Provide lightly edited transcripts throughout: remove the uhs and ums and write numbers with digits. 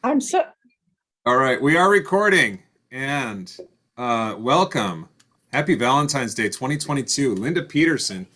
I'm so All right, we are recording and welcome. Happy Valentine's Day 2022. Linda Peterson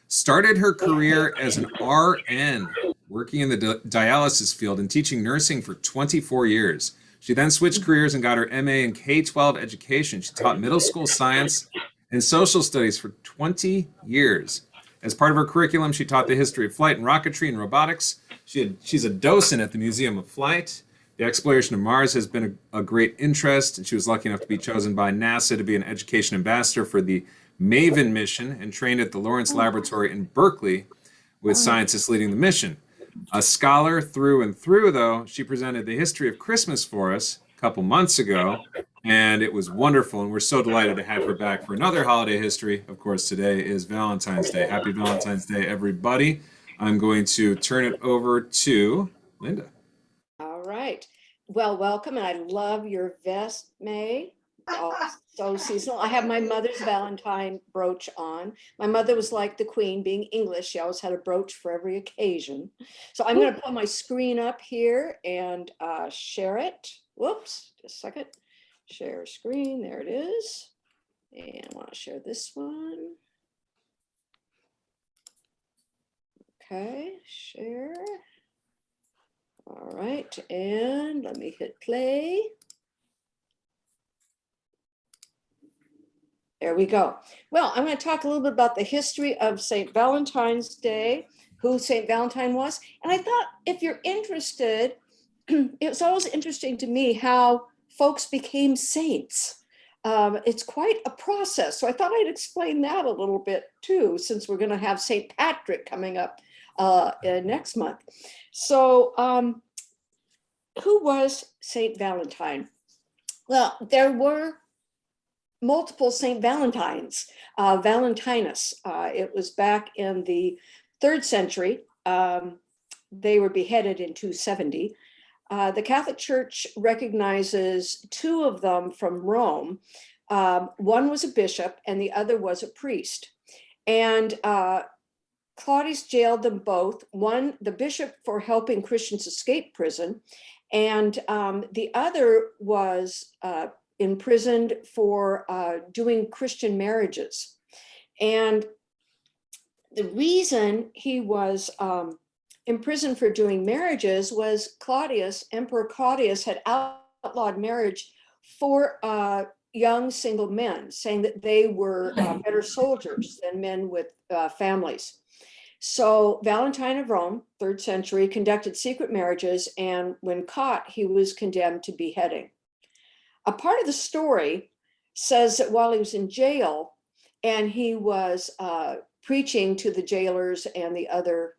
started her career as an RN, working in the dialysis field and teaching nursing for 24 years. She then switched careers and got her MA in K-12 education. She taught middle school science and social studies for 20 years. As part of her curriculum, she taught the history of flight and rocketry and robotics. She's a docent at the Museum of Flight. The exploration of Mars has been a great interest, and she was lucky enough to be chosen by NASA to be an education ambassador for the MAVEN mission and trained at the Lawrence Laboratory in Berkeley with scientists leading the mission. A scholar through and through, though, she presented the history of Christmas for us a couple months ago, and it was wonderful. And we're so delighted to have her back for another holiday history. Of course, today is Valentine's Day. Happy Valentine's Day, everybody. I'm going to turn it over to Linda. all right. Well, welcome, and I love your vest, May. Oh, so seasonal. I have my mother's Valentine brooch on. My mother was like the queen, being English. She always had a brooch for every occasion. So I'm going to pull my screen up here and share it. Whoops, just a second. Share screen. There it is. And I want to share this one. Okay, share. All right, and let me hit play. There we go. Well, I'm going to talk a little bit about the history of St. Valentine's Day, who St. Valentine was. And I thought if you're interested, it's always interesting to me how folks became saints. It's quite a process. So I thought I'd explain that a little bit too, since we're going to have St. Patrick coming up next month. So who was St. Valentine? Well, there were multiple St. Valentines, Valentinus. It was back in the 3rd century. They were beheaded in 270. The Catholic Church recognizes 2 of them from Rome. One was a bishop and the other was a priest. And Claudius jailed them both. One, the bishop, for helping Christians escape prison, and the other was imprisoned for doing Christian marriages. And the reason he was imprisoned for doing marriages was Emperor Claudius had outlawed marriage for young single men, saying that they were better soldiers than men with families. So Valentine of Rome, 3rd century, conducted secret marriages, and when caught, he was condemned to beheading. A part of the story says that while he was in jail and he was preaching to the jailers and the other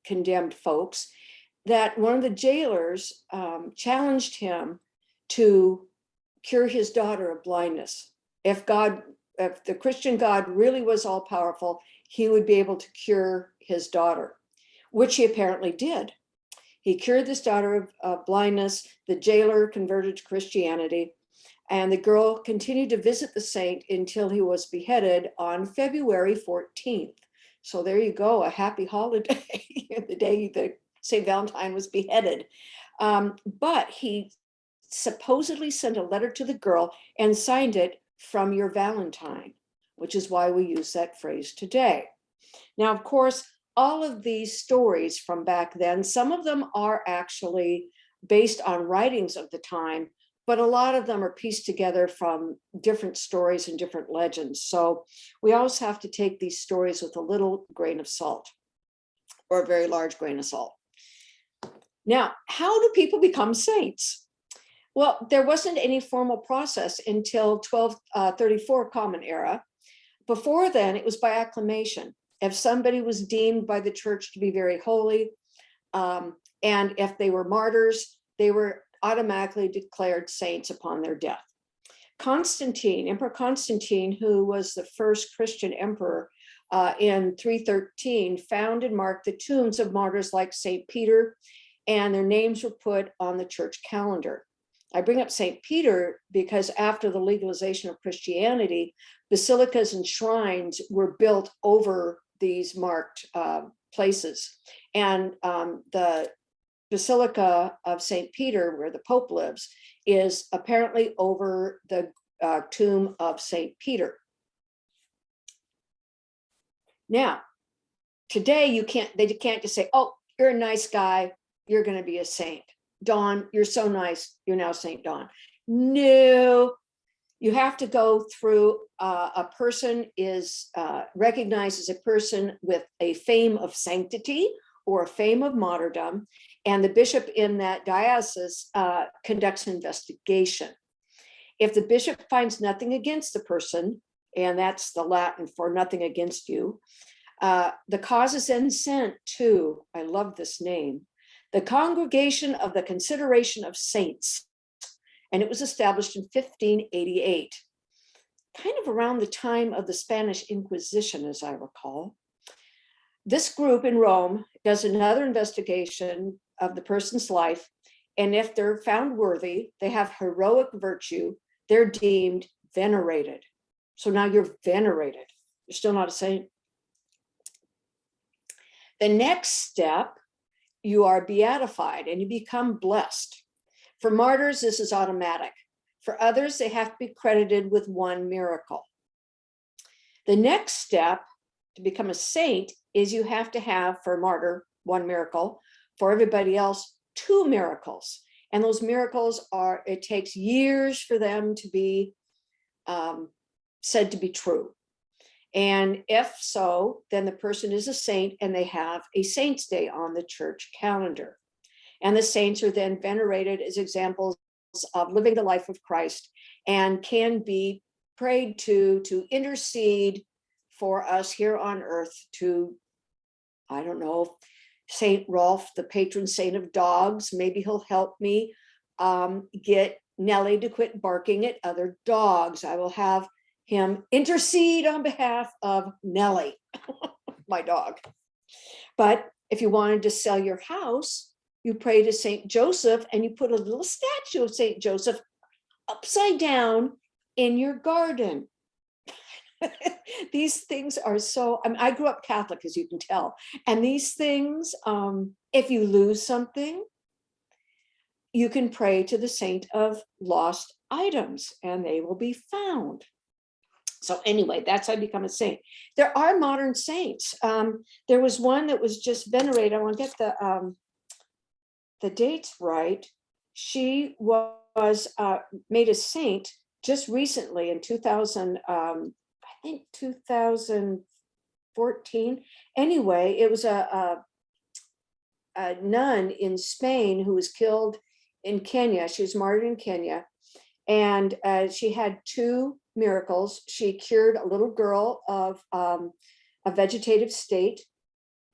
condemned folks, that one of the jailers challenged him to cure his daughter of blindness. If the Christian God really was all powerful, he would be able to cure his daughter, which he apparently did. He cured this daughter of blindness. The jailer converted to Christianity, and the girl continued to visit the saint until he was beheaded on February 14th. So there you go, a happy holiday, the day that St. Valentine was beheaded. But he supposedly sent a letter to the girl and signed it "From your Valentine," which is why we use that phrase today. Now, of course, all of these stories from back then, some of them are actually based on writings of the time, but a lot of them are pieced together from different stories and different legends. So we always have to take these stories with a little grain of salt, or a very large grain of salt. Now, how do people become saints? Well, there wasn't any formal process until 1234 Common Era. Before then, it was by acclamation. If somebody was deemed by the church to be very holy, and if they were martyrs, they were automatically declared saints upon their death. Emperor Constantine, who was the first Christian emperor in 313, found and marked the tombs of martyrs like St. Peter, and their names were put on the church calendar. I bring up St. Peter because after the legalization of Christianity, basilicas and shrines were built over these marked places. And the Basilica of St. Peter, where the Pope lives, is apparently over the tomb of St. Peter. Now, today they can't just say, oh, you're a nice guy, you're going to be a saint. Dawn, you're so nice, you're now Saint Dawn. No, you have to go through, a person is recognized as a person with a fame of sanctity or a fame of martyrdom, and the bishop in that diocese conducts an investigation. If the bishop finds nothing against the person, and that's the Latin for nothing against you, the cause is then sent to, I love this name, the Congregation of the Consideration of Saints. And it was established in 1588, kind of around the time of the Spanish Inquisition, as I recall. This group in Rome does another investigation of the person's life, and if they're found worthy, they have heroic virtue, they're deemed venerated. So now you're venerated. You're still not a saint. The next step, you are beatified and you become blessed. For martyrs, this is automatic. For others, they have to be credited with one miracle. The next step to become a saint is you have to have, for a martyr, one miracle. For everybody else, two miracles. And those miracles are, it takes years for them to be said to be true. And if so, then the person is a saint and they have a saint's day on the church calendar. And the saints are then venerated as examples of living the life of Christ and can be prayed to intercede for us here on earth to, I don't know, Saint Rolf, the patron saint of dogs, maybe he'll help me get Nellie to quit barking at other dogs. I will have him intercede on behalf of Nellie, my dog. But if you wanted to sell your house, you pray to Saint Joseph and you put a little statue of Saint Joseph upside down in your garden. These things are so, I mean, I grew up Catholic, as you can tell. And these things, if you lose something, you can pray to the saint of lost items and they will be found. So anyway, that's how I become a saint. There are modern saints. There was one that was just venerated. I want to get the dates right. She was made a saint just recently in 2000, I think 2014. Anyway, it was a nun in Spain who was killed in Kenya. She was martyred in Kenya. And she had two miracles. She cured a little girl of a vegetative state.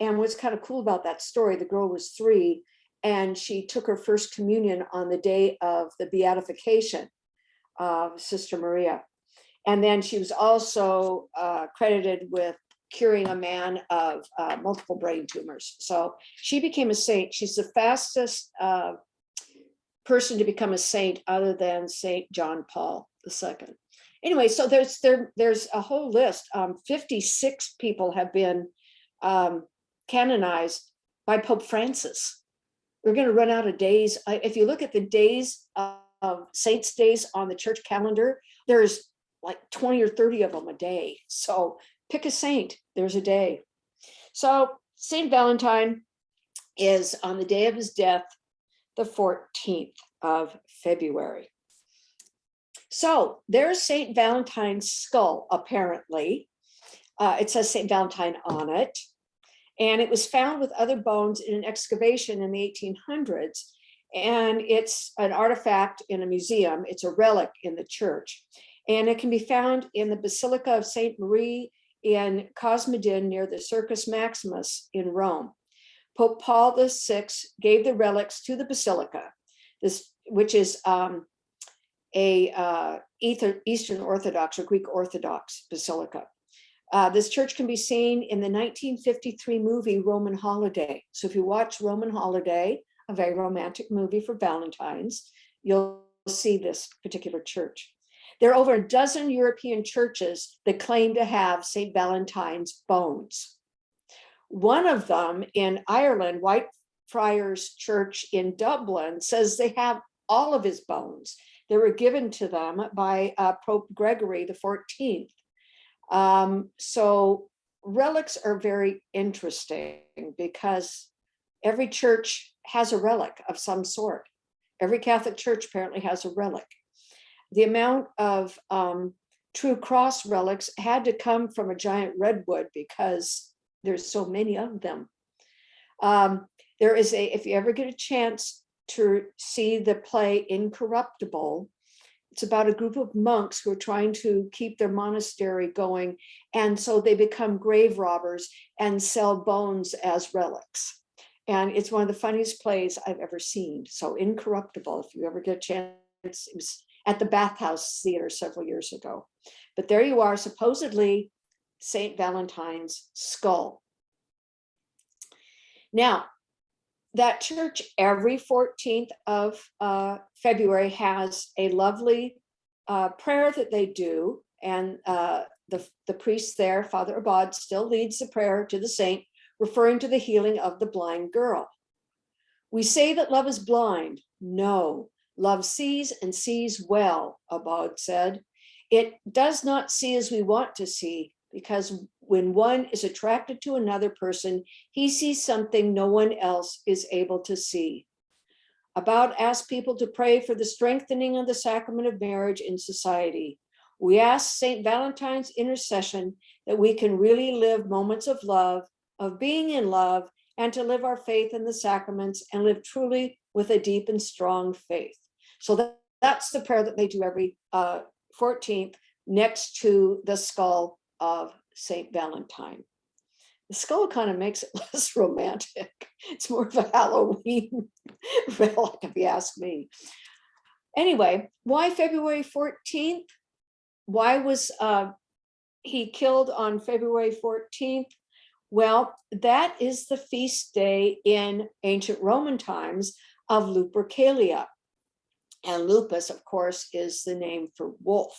And what's kind of cool about that story, the girl was 3, and she took her first communion on the day of the beatification of Sister Maria. And then she was also credited with curing a man of multiple brain tumors. So she became a saint. She's the fastest person to become a saint other than Saint John Paul II. Anyway, so there's a whole list. 56 people have been canonized by Pope Francis. We're going to run out of days. If you look at the days of saints' days on the church calendar, there's like 20 or 30 of them a day. So pick a saint, there's a day. So Saint Valentine is on the day of his death, the 14th of February. So there's Saint Valentine's skull, apparently. It says Saint Valentine on it. And it was found with other bones in an excavation in the 1800s. And it's an artifact in a museum. It's a relic in the church. And it can be found in the Basilica of Saint Marie in Cosmedin near the Circus Maximus in Rome. Pope Paul VI gave the relics to the Basilica, which is Eastern Orthodox or Greek Orthodox Basilica. This church can be seen in the 1953 movie Roman Holiday. So if you watch Roman Holiday, a very romantic movie for Valentine's, you'll see this particular church. There are over a dozen European churches that claim to have St. Valentine's bones. One of them in Ireland, Friars Church in Dublin says they have all of his bones. They were given to them by Pope Gregory the 14th. So relics are very interesting because every church has a relic of some sort. Every Catholic church apparently has a relic. The amount of true cross relics had to come from a giant redwood because there's so many of them. There is if you ever get a chance to see the play Incorruptible, it's about a group of monks who are trying to keep their monastery going. And so they become grave robbers and sell bones as relics. And it's one of the funniest plays I've ever seen. So Incorruptible, if you ever get a chance, it was at the Bathhouse Theater several years ago. But there you are, supposedly Saint Valentine's skull. Now, that church every 14th of February has a lovely prayer that they do. And the priest there, Father Abad, still leads the prayer to the saint, referring to the healing of the blind girl. We say that love is blind. No, love sees and sees well, Abad said. It does not see as we want to see, because when one is attracted to another person, he sees something no one else is able to see. Abad asked people to pray for the strengthening of the sacrament of marriage in society. We ask Saint Valentine's intercession that we can really live moments of love, of being in love, and to live our faith in the sacraments and live truly with a deep and strong faith. So that's the prayer that they do every 14th next to the skull of Saint Valentine. The skull kind of makes it less romantic. It's more of a Halloween relic, if you ask me. Anyway, why February 14th? Why was he killed on February 14th? Well, that is the feast day in ancient Roman times of Lupercalia. And lupus, of course, is the name for wolf.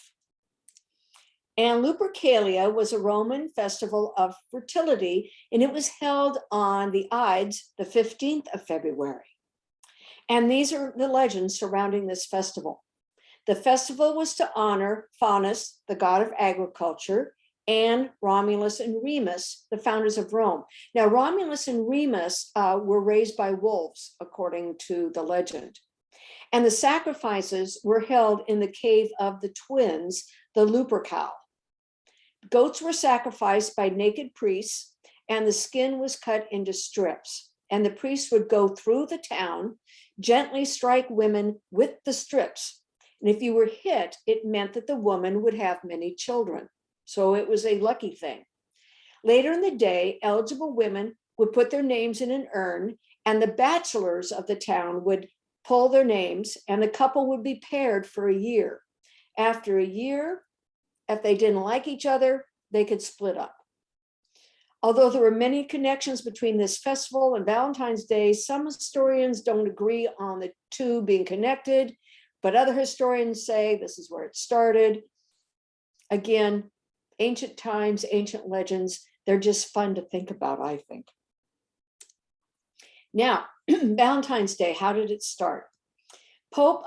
And Lupercalia was a Roman festival of fertility, and it was held on the Ides, the 15th of February. And these are the legends surrounding this festival. The festival was to honor Faunus, the god of agriculture, and Romulus and Remus, the founders of Rome. Now, Romulus and Remus were raised by wolves, according to the legend. And the sacrifices were held in the cave of the twins, the Lupercal. Goats were sacrificed by naked priests, and the skin was cut into strips. And the priests would go through the town, gently strike women with the strips. And if you were hit, it meant that the woman would have many children. So it was a lucky thing. Later in the day, eligible women would put their names in an urn, and the bachelors of the town would pull their names, and the couple would be paired for a year. After a year, if they didn't like each other, they could split up. Although there were many connections between this festival and Valentine's Day, some historians don't agree on the two being connected, but other historians say this is where it started. Again, ancient times, ancient legends, they're just fun to think about, I think. Now, Valentine's Day, how did it start? Pope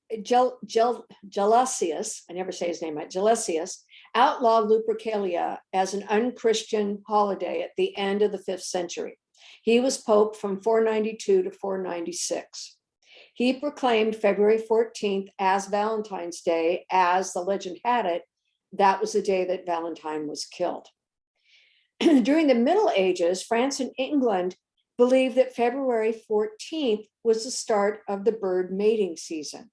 Gelasius, I never say his name right, Gelasius, outlawed Lupercalia as an unchristian holiday at the end of the 5th century. He was Pope from 492 to 496. He proclaimed February 14th as Valentine's Day, as the legend had it. That was the day that Valentine was killed. During the Middle Ages, France and England believed that February 14th was the start of the bird mating season.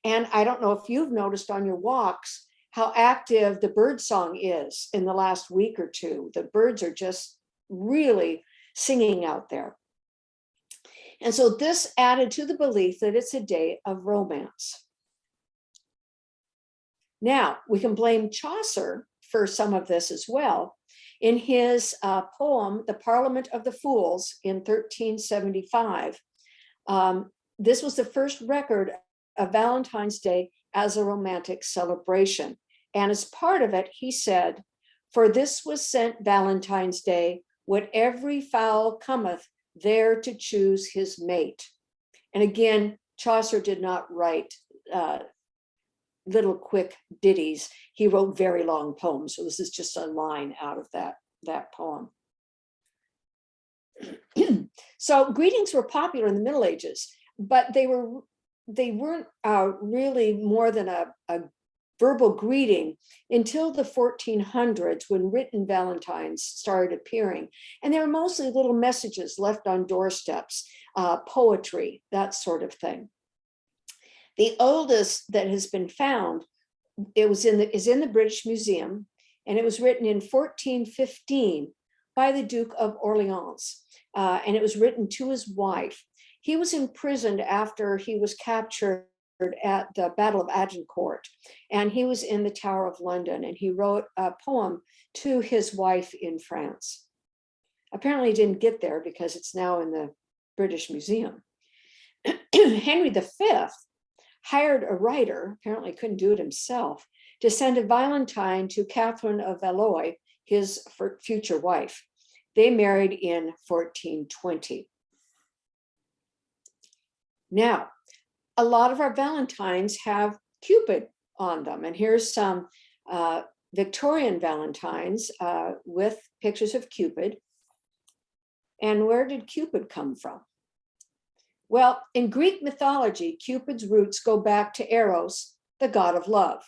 And I don't know if you've noticed on your walks how active the bird song is in the last week or two. The birds are just really singing out there. And so this added to the belief that it's a day of romance. Now, we can blame Chaucer for some of this as well. In his poem, The Parliament of the Fools, in 1375, this was the first record of Valentine's Day as a romantic celebration. And as part of it, he said, "For this was sent Valentine's Day, what every fowl cometh there to choose his mate. And again, Chaucer did not write little quick ditties. He wrote very long poems. So this is just a line out of that poem. So greetings were popular in the Middle Ages, but they weren't really more than a verbal greeting until the 1400s, when written valentines started appearing. And they were mostly little messages left on doorsteps, poetry, that sort of thing. The oldest that has been found, is in the British Museum, and it was written in 1415 by the Duke of Orleans. And it was written to his wife. He was imprisoned after he was captured at the Battle of Agincourt, and he was in the Tower of London, and he wrote a poem to his wife in France. Apparently he didn't get there because it's now in the British Museum. Henry V hired a writer, apparently couldn't do it himself, to send a valentine to Catherine of Valois, his future wife. They married in 1420. Now, a lot of our valentines have Cupid on them. And here's some Victorian valentines with pictures of Cupid. And where did Cupid come from? Well, in Greek mythology, Cupid's roots go back to Eros, the god of love.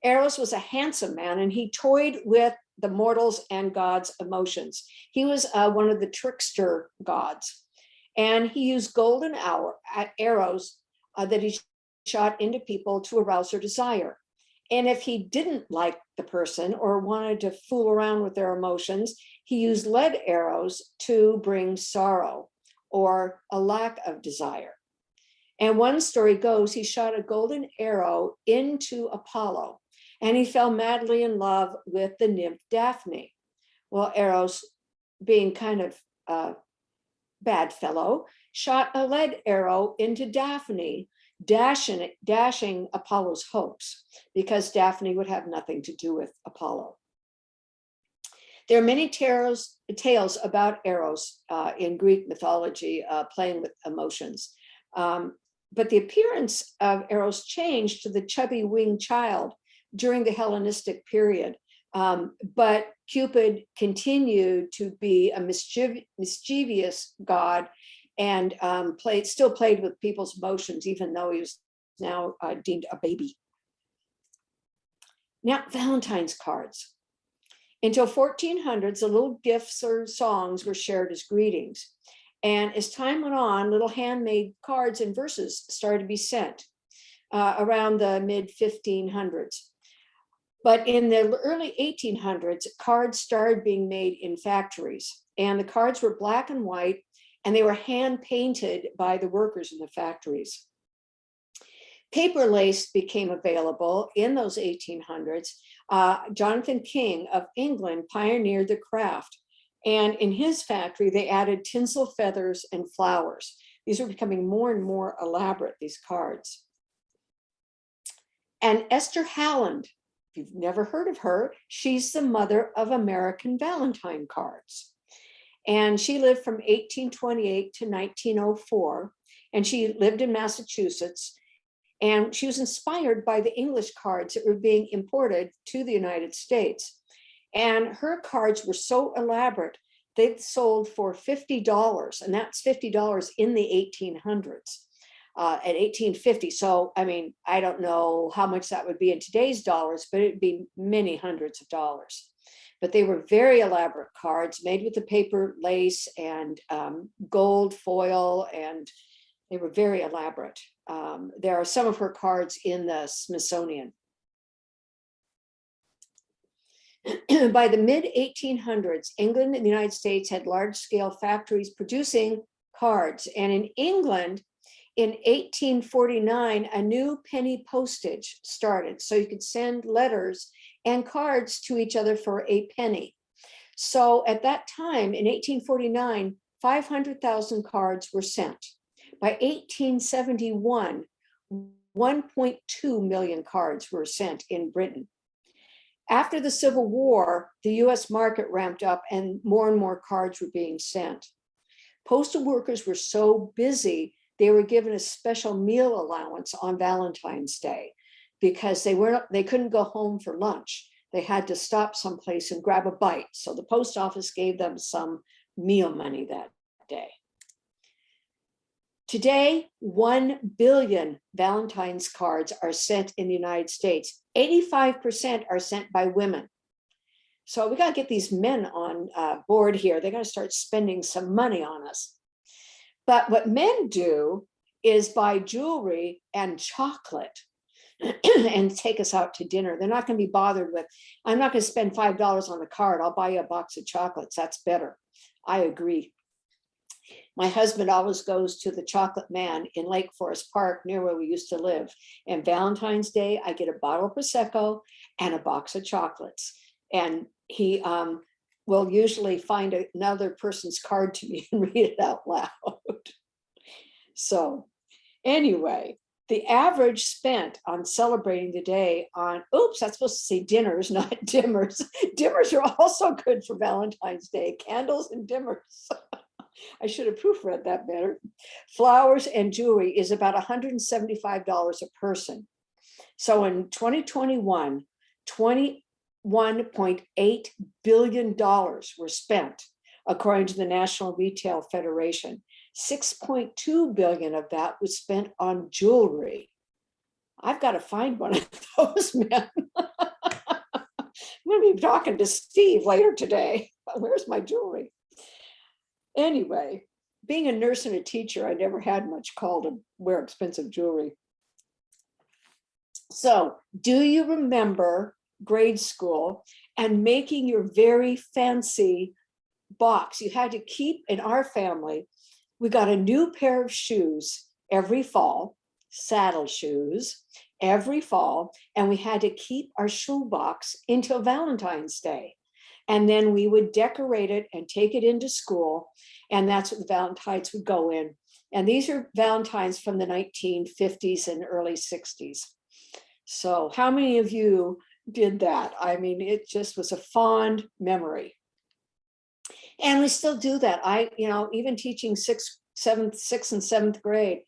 Eros was a handsome man, and he toyed with the mortals and gods' emotions. He was one of the trickster gods. And he used golden arrows that he shot into people to arouse their desire. And if he didn't like the person or wanted to fool around with their emotions, he used lead arrows to bring sorrow or a lack of desire. And one story goes, he shot a golden arrow into Apollo, and he fell madly in love with the nymph Daphne. Well, Eros, being kind of a bad fellow, shot a lead arrow into Daphne, dashing Apollo's hopes, because Daphne would have nothing to do with Apollo. There are many tales about Eros in Greek mythology, playing with emotions. But the appearance of Eros changed to the chubby winged child during the Hellenistic period. But Cupid continued to be a mischievous god, and still played with people's emotions, even though he was now deemed a baby. Now, Valentine's cards. Until 1400s, the little gifts or songs were shared as greetings. And as time went on, little handmade cards and verses started to be sent around the mid 1500s. But in the early 1800s, cards started being made in factories, and the cards were black and white, and they were hand painted by the workers in the factories. Paper lace became available in those 1800s. Jonathan King of England pioneered the craft, and in his factory, they added tinsel feathers and flowers. These were becoming more and more elaborate, these cards. And Esther Howland, if you've never heard of her, she's the mother of American Valentine cards. And she lived from 1828 to 1904, and she lived in Massachusetts. And she was inspired by the English cards that were being imported to the United States. And her cards were so elaborate, they sold for $50, and that's $50 in the 1800s, at 1850. So, I mean, I don't know how much that would be in today's dollars, but it'd be many hundreds of dollars. But they were very elaborate cards made with the paper lace and gold foil, and they were very elaborate. There are some of her cards in the Smithsonian. By the mid 1800s, England and the United States had large-scale factories producing cards. And in England, in 1849, a new penny postage started. So you could send letters and cards to each other for a penny. So at that time, in 1849, 500,000 cards were sent. By 1871, 1.2 million cards were sent in Britain. After the Civil War, the US market ramped up and more cards were being sent. Postal workers were so busy, they were given a special meal allowance on Valentine's Day because they couldn't go home for lunch. They had to stop someplace and grab a bite. So the post office gave them some meal money that day. Today, 1 billion Valentine's cards are sent in the United States. 85% are sent by women. So we got to get these men on board here. They got to start spending some money on us. But what men do is buy jewelry and chocolate and take us out to dinner. They're not going to be bothered with, I'm not going to spend $5 on the card. I'll buy you a box of chocolates. That's better. I agree. My husband always goes to the Chocolate Man in Lake Forest Park near where we used to live. And Valentine's Day, I get a bottle of Prosecco and a box of chocolates. And he will usually find another person's card to me and read it out loud. So anyway, the average spent on celebrating the day on, oops, that's supposed to say dinners, not dimmers. Dimmers are also good for Valentine's Day, candles and dimmers. I should have proofread that better. Flowers and jewelry is about $175 a person. So in 2021, $21.8 billion were spent, according to the National Retail Federation. 6.2 billion of that was spent on jewelry. I've got to find one of those men. I'm going to be talking to Steve later today. Where's my jewelry? Anyway, being a nurse and a teacher, I never had much call to wear expensive jewelry. So, do you remember grade school and making your very fancy box? You had to keep, in our family, we got a new pair of shoes every fall, saddle shoes every fall, and we had to keep our shoebox until Valentine's Day. And then we would decorate it and take it into school. And that's what the Valentines would go in. And these are Valentines from the 1950s and early 60s. So how many of you did that? I mean, it just was a fond memory. And we still do that. Even teaching sixth and seventh grade,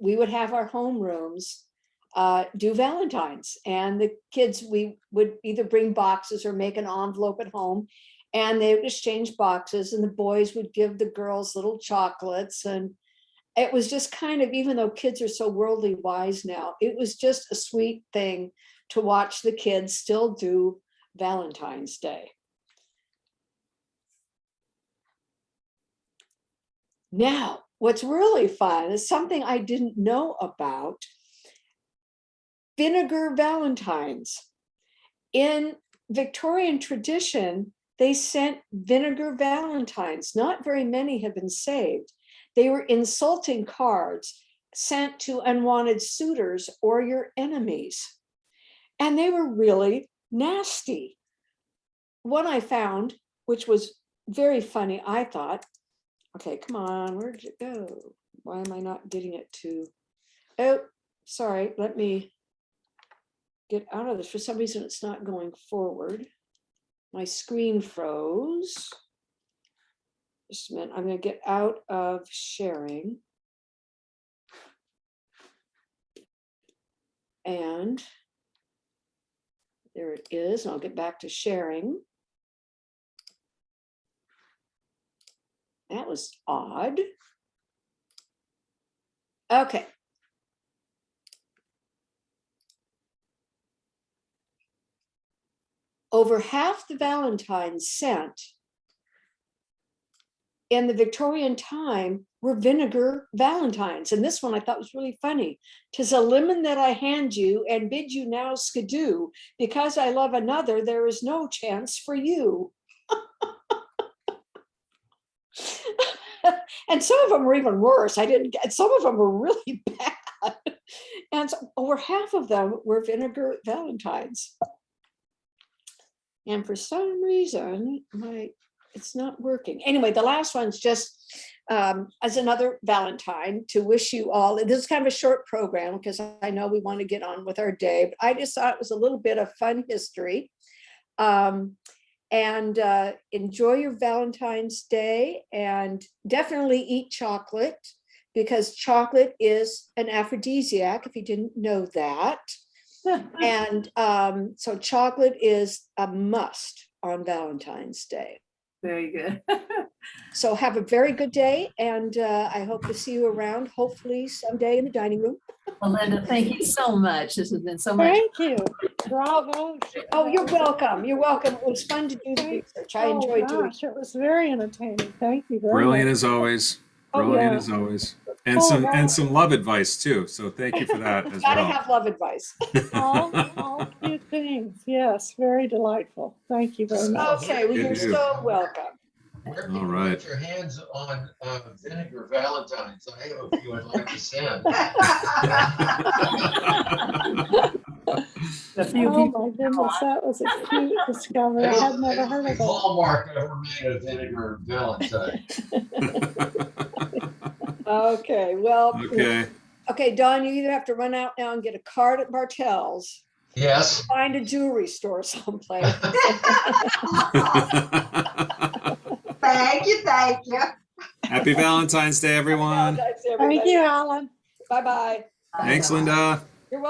we would have our homerooms do Valentines, and the kids, we would either bring boxes or make an envelope at home, and they would exchange boxes, and the boys would give the girls little chocolates. And it was just kind of, even though kids are so worldly wise now, it was just a sweet thing to watch the kids still do Valentine's Day. Now, what's really fun is something I didn't know about: vinegar Valentines. In Victorian tradition, they sent vinegar Valentines. Not very many have been saved. They were insulting cards sent to unwanted suitors or your enemies. And they were really nasty. One I found, which was very funny, I thought, okay, come on, where did it go? Why am I not getting it to? Oh, sorry, let me get out of this. For some reason, it's not going forward. My screen froze. Just a minute, I'm going to get out of sharing. And there it is. I'll get back to sharing. That was odd. Okay. Over half the Valentines sent in the Victorian time were vinegar Valentines. And this one I thought was really funny. "'Tis a lemon that I hand you and bid you now skidoo. Because I love another, there is no chance for you." And some of them were even worse. Some of them were really bad. And so over half of them were vinegar Valentines. And for some reason, it's not working. Anyway, the last one's just as another Valentine to wish you all. This is kind of a short program because I know we want to get on with our day, but I just thought it was a little bit of fun history. And enjoy your Valentine's Day, and definitely eat chocolate, because chocolate is an aphrodisiac, if you didn't know that. And so chocolate is a must on Valentine's Day. Very good. So have a very good day, and I hope to see you around, hopefully someday in the dining room. Well, Linda, thank you so much. This has been so much. Thank you. Bravo. Oh, you're welcome. You're welcome. It was fun to do the research. I enjoyed doing it. Gosh, it was very entertaining. Thank you very Brilliant much. as always. Oh, Brilliant yeah. as always. And Oh, some wow. and some love advice too. So thank you for that as Gotta well. have love advice. All few things. Yes, very delightful. Thank you very much. Okay, well, you're so welcome. Where can All you right. get your hands on vinegar Valentines? I have a few I'd like to send. A few Oh people. my goodness, that was a cute discovery. I had never heard of that. Hallmark ever made a vinegar Valentine. Okay, well, Okay. okay, Don, you either have to run out now and get a card at Bartell's, Yes. find a jewelry store someplace. Thank you, thank you. Happy Valentine's Day, everyone. Thank you, Alan. Bye-bye. Thanks, Linda.